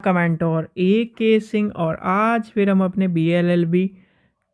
कमेंटोर ए के सिंह और आज फिर हम अपने BLLB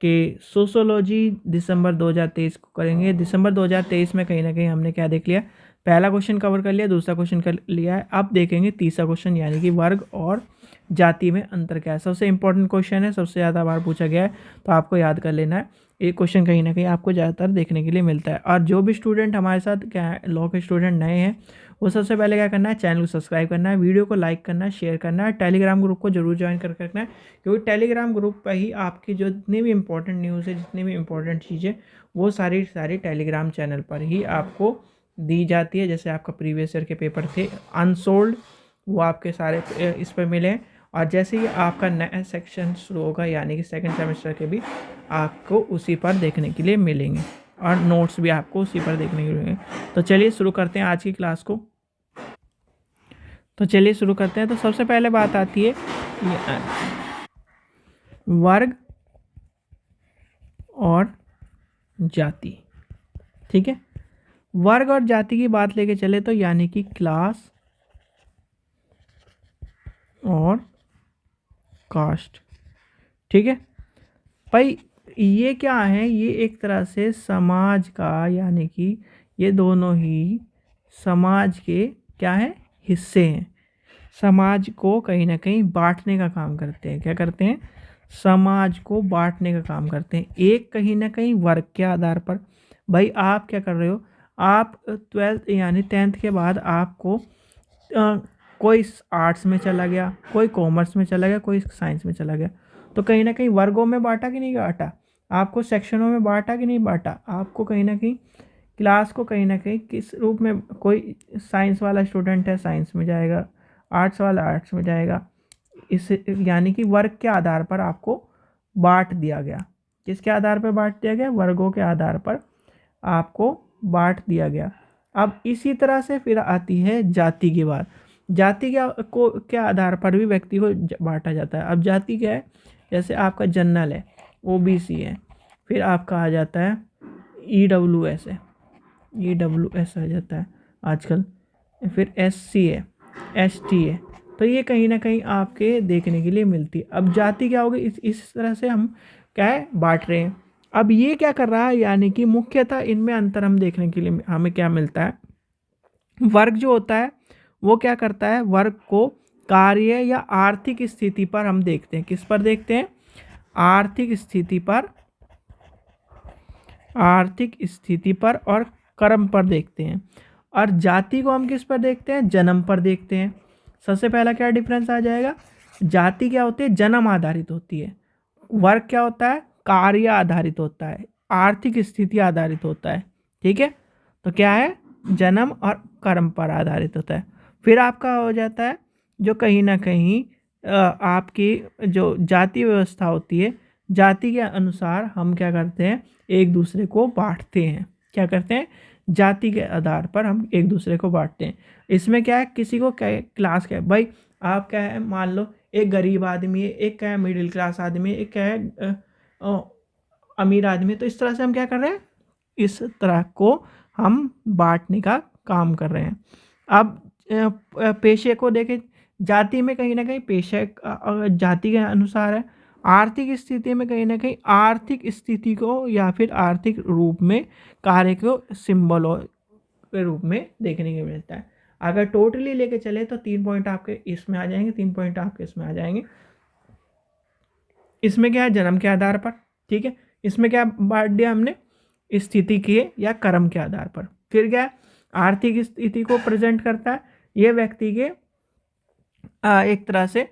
के सोशोलॉजी दिसंबर 2023 को करेंगे। दिसंबर 2023 में कहीं ना कहीं हमने क्या देख लिया, पहला क्वेश्चन कवर कर लिया, दूसरा क्वेश्चन कर लिया है। अब देखेंगे तीसरा क्वेश्चन यानी कि वर्ग और जाति में अंतर क्या है। सबसे इंपॉर्टेंट क्वेश्चन है, सबसे ज़्यादा बार पूछा गया है, तो आपको याद कर लेना है। एक क्वेश्चन कहीं ना कहीं आपको ज़्यादातर देखने के लिए मिलता है। और जो भी स्टूडेंट हमारे साथ क्या है, लॉ के स्टूडेंट नए हैं, वो सबसे पहले क्या करना है, चैनल को सब्सक्राइब करना है, वीडियो को लाइक करना है, शेयर करना है, टेलीग्राम ग्रुप को जरूर ज्वाइन कर रखना है, क्योंकि टेलीग्राम ग्रुप पर ही आपकी जो जितनी भी इंपॉर्टेंट न्यूज़ है, जितनी भी इंपॉर्टेंट चीज़ें, वो सारी टेलीग्राम चैनल पर ही आपको दी जाती है। जैसे आपका प्रीवियस ईयर के पेपर थे अनसोल्ड, वो आपके सारे इस पर मिले हैं। और जैसे ही आपका नया सेक्शन शुरू होगा यानी कि सेकंड सेमेस्टर के भी आपको उसी पर देखने के लिए मिलेंगे और नोट्स भी आपको उसी पर देखने के लिए मिलेंगे। तो चलिए शुरू करते हैं आज की क्लास को। तो सबसे पहले बात आती है वर्ग और जाति। ठीक है, वर्ग और जाति की बात लेके चले तो यानी कि क्लास और कास्ट। ठीक है भाई, ये क्या है, ये एक तरह से समाज का, यानी कि ये दोनों ही समाज के क्या है, हिस्से हैं। समाज को कहीं ना कहीं बांटने का काम करते हैं। क्या करते हैं, समाज को बांटने का काम करते हैं। एक कहीं ना कहीं वर्ग के आधार पर। भाई आप क्या कर रहे हो, आप 12th यानी 10th के बाद आपको कोई आर्ट्स में चला गया, कोई कॉमर्स में चला गया, कोई साइंस में चला गया, तो कहीं ना कहीं वर्गों में बांटा कि नहीं बांटा, आपको सेक्शनों में बांटा कि नहीं बांटा, आपको कहीं ना कहीं क्लास को कहीं ना कहीं किस रूप में, कोई साइंस वाला स्टूडेंट है साइंस में जाएगा, आर्ट्स वाला आर्ट्स में जाएगा। इस यानी कि वर्ग के आधार पर आपको बांट दिया गया। किसके आधार पर बांट दिया गया, वर्गों के आधार पर आपको बांट दिया गया। अब इसी तरह से फिर आती है जाति की बात। जाति के आधार पर भी व्यक्ति को बांटा जाता है। अब जाति क्या है, जैसे आपका जनरल है, OBC है, फिर आपका आ जाता है EWS है, EWS आ जाता है आजकल, फिर SC है, ST है। तो ये कहीं ना कहीं आपके देखने के लिए मिलती है। अब जाति क्या होगी, इस तरह से हम क्या है बांट रहे हैं। अब ये क्या कर रहा है, यानी कि मुख्यतः इनमें अंतर हम देखने के लिए हमें क्या मिलता है, वर्ग जो होता है वो क्या करता है, वर्ग को कार्य या आर्थिक स्थिति पर हम देखते हैं। किस पर देखते हैं, आर्थिक स्थिति पर और कर्म पर देखते हैं। और जाति को हम किस पर देखते हैं, जन्म पर देखते हैं। सबसे पहला क्या डिफरेंस आ जाएगा, जाति क्या होती है, जन्म आधारित होती है, वर्ग क्या होता है, कार्य आधारित होता है, आर्थिक स्थिति आधारित होता है। ठीक है, तो क्या है, जन्म और कर्म पर आधारित होता है। फिर आपका हो जाता है जो कहीं ना कहीं आपकी जो जाति व्यवस्था होती है, जाति के अनुसार हम क्या करते हैं, एक दूसरे को बांटते हैं। क्या करते हैं, जाति के आधार पर हम एक दूसरे को बांटते हैं। इसमें क्या है, किसी को क्या क्लास क्या है, भाई आप क्या है, मान लो एक गरीब आदमी है, एक क्या है मिडिल क्लास आदमी है, एक क्या है अमीर आदमी है। तो इस तरह से हम क्या कर रहे हैं, इस तरह को हम बांटने का काम कर रहे हैं। अब पेशे को देखें, जाति में कहीं ना कहीं पेशे जाति के अनुसार है, आर्थिक स्थिति में कहीं ना कहीं आर्थिक स्थिति को या फिर आर्थिक रूप में कार्य को सिंबल के रूप में देखने को मिलता है। अगर टोटली लेके चले तो 3 पॉइंट आपके इसमें आ जाएंगे, 3 पॉइंट आपके इसमें आ जाएंगे। इसमें क्या है, जन्म के आधार पर। ठीक है, इसमें क्या बांट दिया हमने, स्थिति के या कर्म के आधार पर। फिर क्या है, आर्थिक स्थिति को प्रेजेंट करता है, यह व्यक्ति के एक तरह से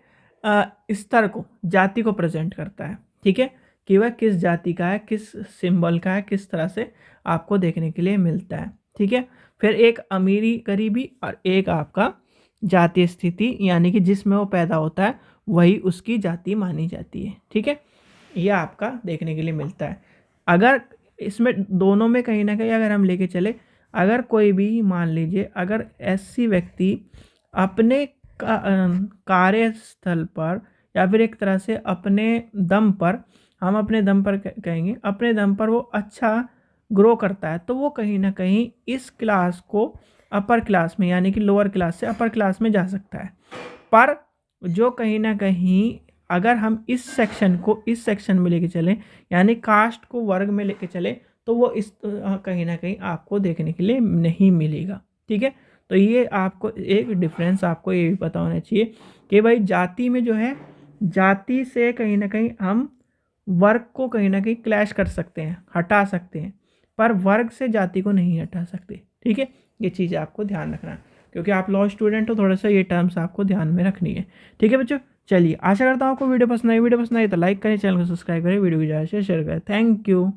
स्तर को, जाति को प्रेजेंट करता है। ठीक है, कि वह किस जाति का है, किस सिंबल का है, किस तरह से आपको देखने के लिए मिलता है। ठीक है, फिर एक अमीरी गरीबी और एक आपका जातीय स्थिति, यानी कि जिसमें वो पैदा होता है वही उसकी जाति मानी जाती है। ठीक है, यह आपका देखने के लिए मिलता है। अगर इसमें दोनों में कहीं ना कहीं अगर हम लेके चले, अगर कोई भी मान लीजिए अगर SC व्यक्ति अपने कार्यस्थल पर या फिर एक तरह से अपने दम पर, हम अपने दम पर कहेंगे, अपने दम पर वो अच्छा ग्रो करता है, तो वो कहीं ना कहीं इस क्लास को अपर क्लास में यानी कि लोअर क्लास से अपर क्लास में जा सकता है। पर जो कहीं ना कहीं अगर हम इस सेक्शन को इस सेक्शन में लेके चलें, यानी कास्ट को वर्ग में लेके चले, तो वो इस कहीं ना कहीं आपको देखने के लिए नहीं मिलेगा। ठीक है, तो ये आपको एक डिफरेंस आपको ये भी पता होना चाहिए कि भाई जाति में जो है, जाति से कहीं ना कहीं हम वर्ग को कहीं ना कहीं क्लैश कर सकते हैं, हटा सकते हैं, पर वर्ग से जाति को नहीं हटा सकते। ठीक है, ये चीज़ आपको ध्यान रखना है, क्योंकि आप लॉ स्टूडेंट हो, थोड़ा सा ये टर्म्स आपको ध्यान में रखनी है। ठीक है बच्चों, चलिए आशा करता हूँ आपको वीडियो पसंद आई तो लाइक करें, चैनल को सब्सक्राइब करें, वीडियो को ज़्यादा से शेयर करें। Thank you.